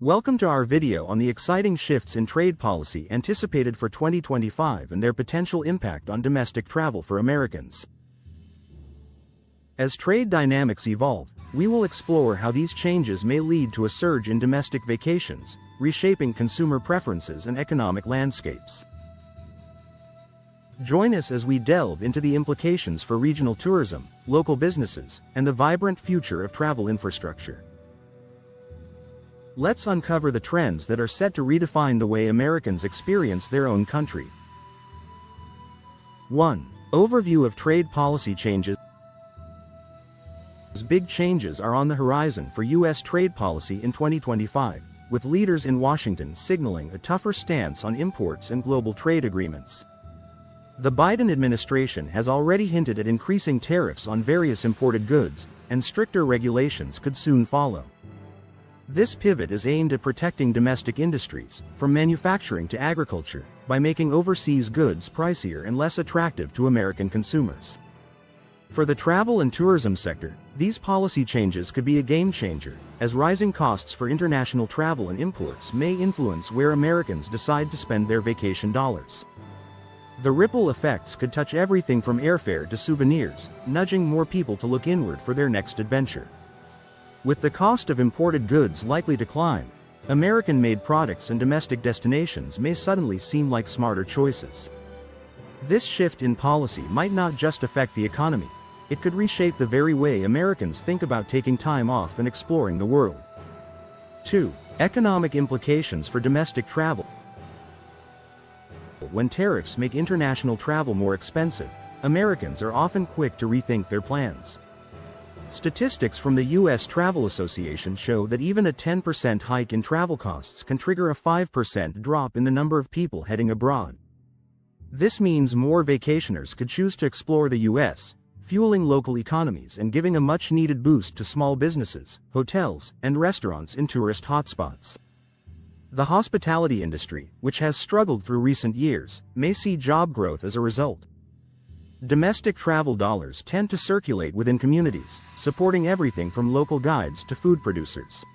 Welcome to our video on the exciting shifts in trade policy anticipated for 2025 and their potential impact on domestic travel for Americans. As trade dynamics evolve, we will explore how these changes may lead to a surge in domestic vacations, reshaping consumer preferences and economic landscapes. Join us as we delve into the implications for regional tourism, local businesses, and the vibrant future of travel infrastructure. Let's uncover the trends that are set to redefine the way Americans experience their own country. 1. Overview of trade policy changes. Big changes are on the horizon for U.S. trade policy in 2025, with leaders in Washington signaling a tougher stance on imports and global trade agreements. The Biden administration has already hinted at increasing tariffs on various imported goods, and stricter regulations could soon follow. This pivot is aimed at protecting domestic industries, from manufacturing to agriculture, by making overseas goods pricier and less attractive to American consumers. For the travel and tourism sector, these policy changes could be a game-changer, as rising costs for international travel and imports may influence where Americans decide to spend their vacation dollars. The ripple effects could touch everything from airfare to souvenirs, nudging more people to look inward for their next adventure. With the cost of imported goods likely to climb, American-made products and domestic destinations may suddenly seem like smarter choices. This shift in policy might not just affect the economy, it could reshape the very way Americans think about taking time off and exploring the world. 2. Economic implications for domestic travel. When tariffs make international travel more expensive, Americans are often quick to rethink their plans. Statistics from the U.S. Travel Association show that even a 10% hike in travel costs can trigger a 5% drop in the number of people heading abroad. This means more vacationers could choose to explore the U.S., fueling local economies and giving a much-needed boost to small businesses, hotels, and restaurants in tourist hotspots. The hospitality industry, which has struggled through recent years, may see job growth as a result. Domestic travel dollars tend to circulate within communities, supporting everything from local guides to food producers.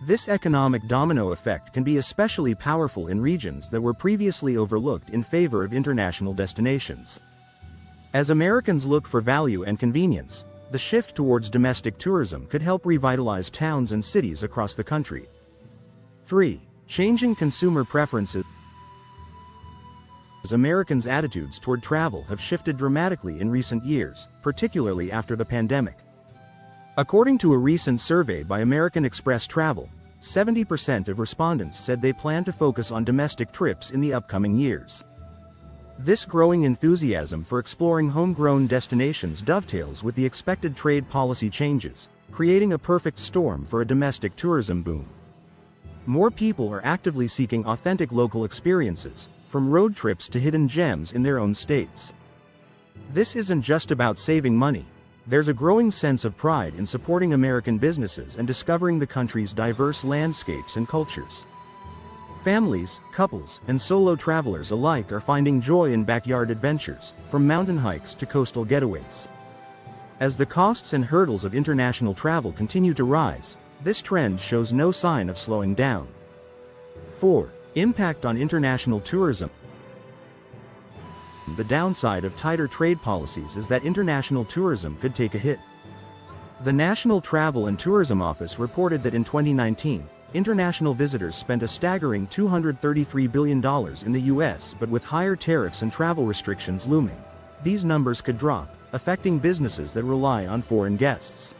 This economic domino effect can be especially powerful in regions that were previously overlooked in favor of international destinations. As Americans look for value and convenience, the shift towards domestic tourism could help revitalize towns and cities across the country. 3. Changing consumer preferences. Americans' attitudes toward travel have shifted dramatically in recent years, particularly after the pandemic. According to a recent survey by American Express Travel, 70% of respondents said they plan to focus on domestic trips in the upcoming years. This growing enthusiasm for exploring homegrown destinations dovetails with the expected trade policy changes, creating a perfect storm for a domestic tourism boom. More people are actively seeking authentic local experiences, from road trips to hidden gems in their own states. This isn't just about saving money. There's a growing sense of pride in supporting American businesses and discovering the country's diverse landscapes and cultures. Families, couples, and solo travelers alike are finding joy in backyard adventures, from mountain hikes to coastal getaways. As the costs and hurdles of international travel continue to rise, this trend shows no sign of slowing down. 4. Impact on international tourism. The downside of tighter trade policies is that international tourism could take a hit. The National Travel and Tourism Office reported that in 2019, international visitors spent a staggering $233 billion in the U.S., but with higher tariffs and travel restrictions looming, these numbers could drop, affecting businesses that rely on foreign guests.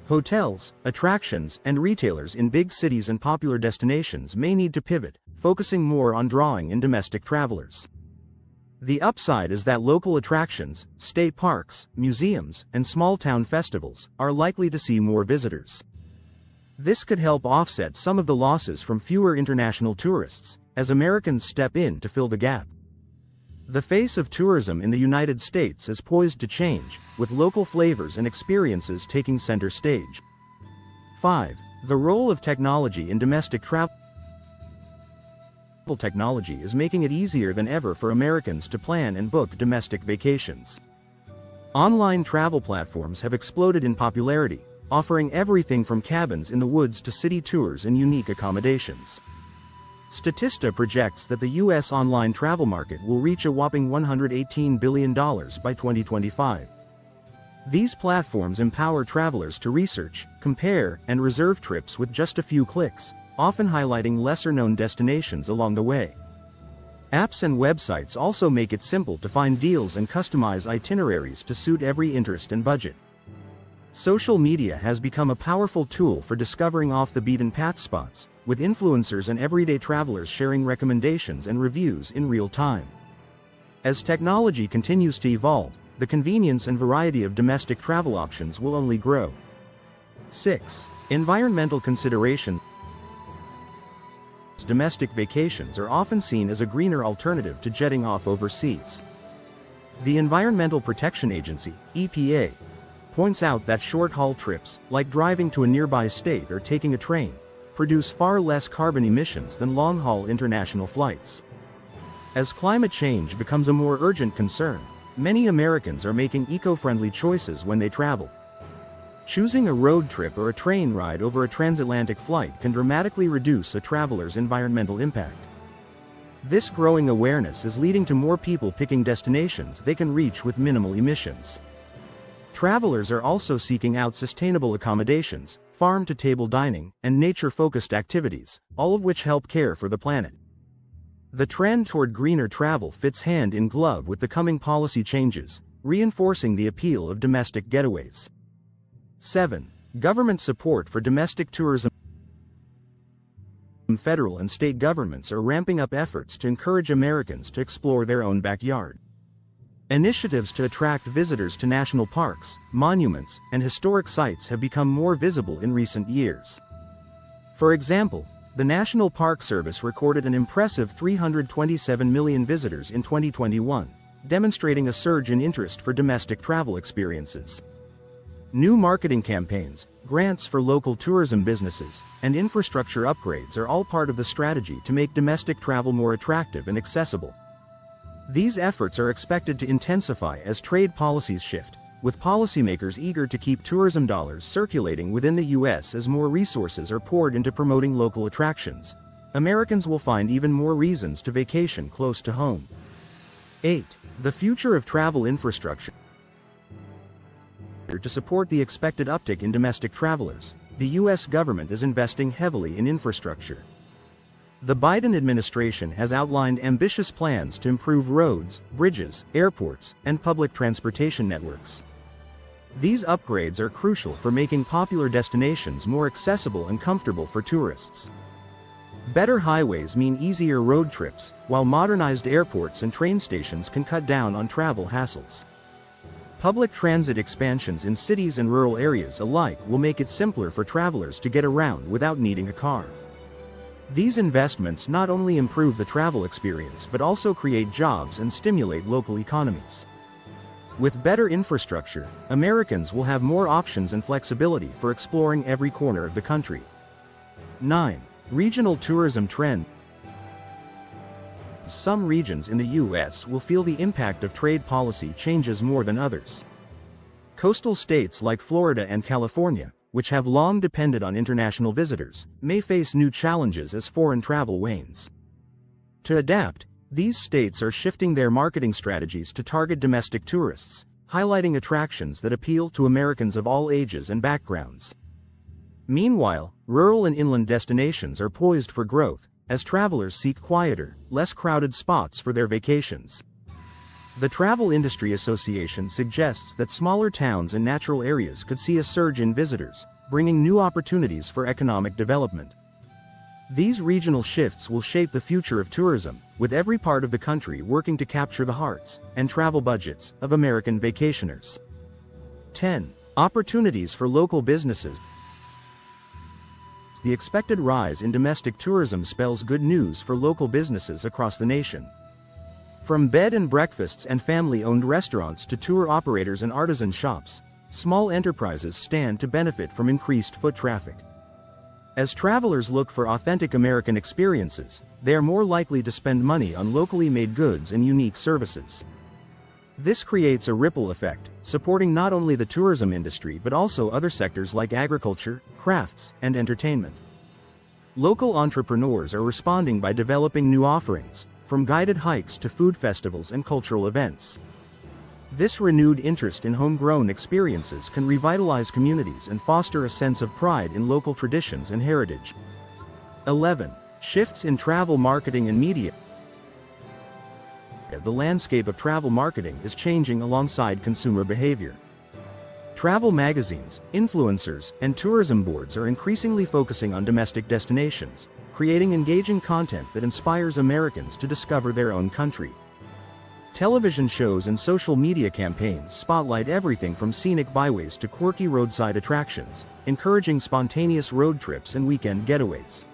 Hotels, attractions, and retailers in big cities and popular destinations may need to pivot, focusing more on drawing in domestic travelers. The upside is that local attractions, state parks, museums, and small-town festivals are likely to see more visitors. This could help offset some of the losses from fewer international tourists, as Americans step in to fill the gap. The face of tourism in the United States is poised to change, with local flavors and experiences taking center stage. 5. The role of technology in domestic travel. Technology is making it easier than ever for Americans to plan and book domestic vacations. Online travel platforms have exploded in popularity, offering everything from cabins in the woods to city tours and unique accommodations. Statista projects that the U.S. online travel market will reach a whopping $118 billion by 2025. These platforms empower travelers to research, compare, and reserve trips with just a few clicks, often highlighting lesser-known destinations along the way. Apps and websites also make it simple to find deals and customize itineraries to suit every interest and budget. Social media has become a powerful tool for discovering off-the-beaten-path spots, with influencers and everyday travelers sharing recommendations and reviews in real time. As technology continues to evolve, the convenience and variety of domestic travel options will only grow. 6. Environmental considerations. Domestic vacations are often seen as a greener alternative to jetting off overseas. The Environmental Protection Agency, EPA, points out that short-haul trips, like driving to a nearby state or taking a train, produce far less carbon emissions than long-haul international flights. As climate change becomes a more urgent concern, many Americans are making eco-friendly choices when they travel. Choosing a road trip or a train ride over a transatlantic flight can dramatically reduce a traveler's environmental impact. This growing awareness is leading to more people picking destinations they can reach with minimal emissions. Travelers are also seeking out sustainable accommodations, farm-to-table dining, and nature-focused activities, all of which help care for the planet. The trend toward greener travel fits hand in glove with the coming policy changes, reinforcing the appeal of domestic getaways. 7. Government support for domestic tourism. Federal and state governments are ramping up efforts to encourage Americans to explore their own backyard. Initiatives to attract visitors to national parks, monuments, and historic sites have become more visible in recent years. For example, the National Park Service recorded an impressive 327 million visitors in 2021, demonstrating a surge in interest for domestic travel experiences. New marketing campaigns, grants for local tourism businesses, and infrastructure upgrades are all part of the strategy to make domestic travel more attractive and accessible. These efforts are expected to intensify as trade policies shift, with policymakers eager to keep tourism dollars circulating within the U.S. as more resources are poured into promoting local attractions. Americans will find even more reasons to vacation close to home. 8. The future of travel infrastructure. To support the expected uptick in domestic travelers, the U.S. government is investing heavily in infrastructure. The Biden administration has outlined ambitious plans to improve roads, bridges, airports, and public transportation networks. These upgrades are crucial for making popular destinations more accessible and comfortable for tourists. Better highways mean easier road trips, while modernized airports and train stations can cut down on travel hassles. Public transit expansions in cities and rural areas alike will make it simpler for travelers to get around without needing a car. These investments not only improve the travel experience but also create jobs and stimulate local economies. With better infrastructure, Americans will have more options and flexibility for exploring every corner of the country. 9. Regional tourism trend. Some regions in the U.S. will feel the impact of trade policy changes more than others. Coastal states like Florida and California, which have long depended on international visitors, may face new challenges as foreign travel wanes. To adapt, these states are shifting their marketing strategies to target domestic tourists, highlighting attractions that appeal to Americans of all ages and backgrounds. Meanwhile, rural and inland destinations are poised for growth, as travelers seek quieter, less crowded spots for their vacations. The Travel Industry Association suggests that smaller towns and natural areas could see a surge in visitors, bringing new opportunities for economic development. These regional shifts will shape the future of tourism, with every part of the country working to capture the hearts and travel budgets of American vacationers. 10. Opportunities for local businesses. The expected rise in domestic tourism spells good news for local businesses across the nation. From bed and breakfasts and family-owned restaurants to tour operators and artisan shops, small enterprises stand to benefit from increased foot traffic. As travelers look for authentic American experiences, they are more likely to spend money on locally made goods and unique services. This creates a ripple effect, supporting not only the tourism industry but also other sectors like agriculture, crafts, and entertainment. Local entrepreneurs are responding by developing new offerings, from guided hikes to food festivals and cultural events. This renewed interest in homegrown experiences can revitalize communities and foster a sense of pride in local traditions and heritage. 11. Shifts in travel marketing and media. The landscape of travel marketing is changing alongside consumer behavior. Travel magazines, influencers, and tourism boards are increasingly focusing on domestic destinations, creating engaging content that inspires Americans to discover their own country. Television shows and social media campaigns spotlight everything from scenic byways to quirky roadside attractions, encouraging spontaneous road trips and weekend getaways.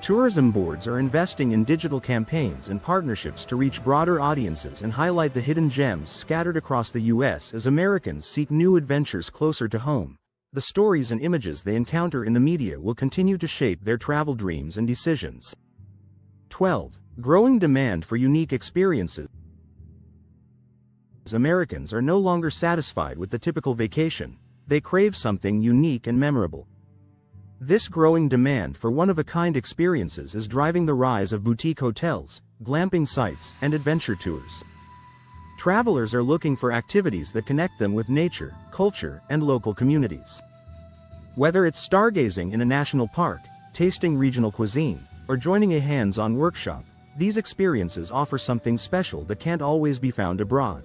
Tourism boards are investing in digital campaigns and partnerships to reach broader audiences and highlight the hidden gems scattered across the U.S. as Americans seek new adventures closer to home. The stories and images they encounter in the media will continue to shape their travel dreams and decisions. 12. Growing demand for unique experiences. Americans are no longer satisfied with the typical vacation. They crave something unique and memorable. This growing demand for one-of-a-kind experiences is driving the rise of boutique hotels, glamping sites, and adventure tours. Travelers are looking for activities that connect them with nature, culture, and local communities. Whether it's stargazing in a national park, tasting regional cuisine, or joining a hands-on workshop, these experiences offer something special that can't always be found abroad.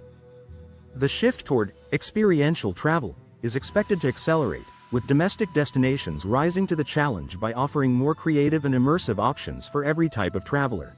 The shift toward experiential travel is expected to accelerate, with domestic destinations rising to the challenge by offering more creative and immersive options for every type of traveler.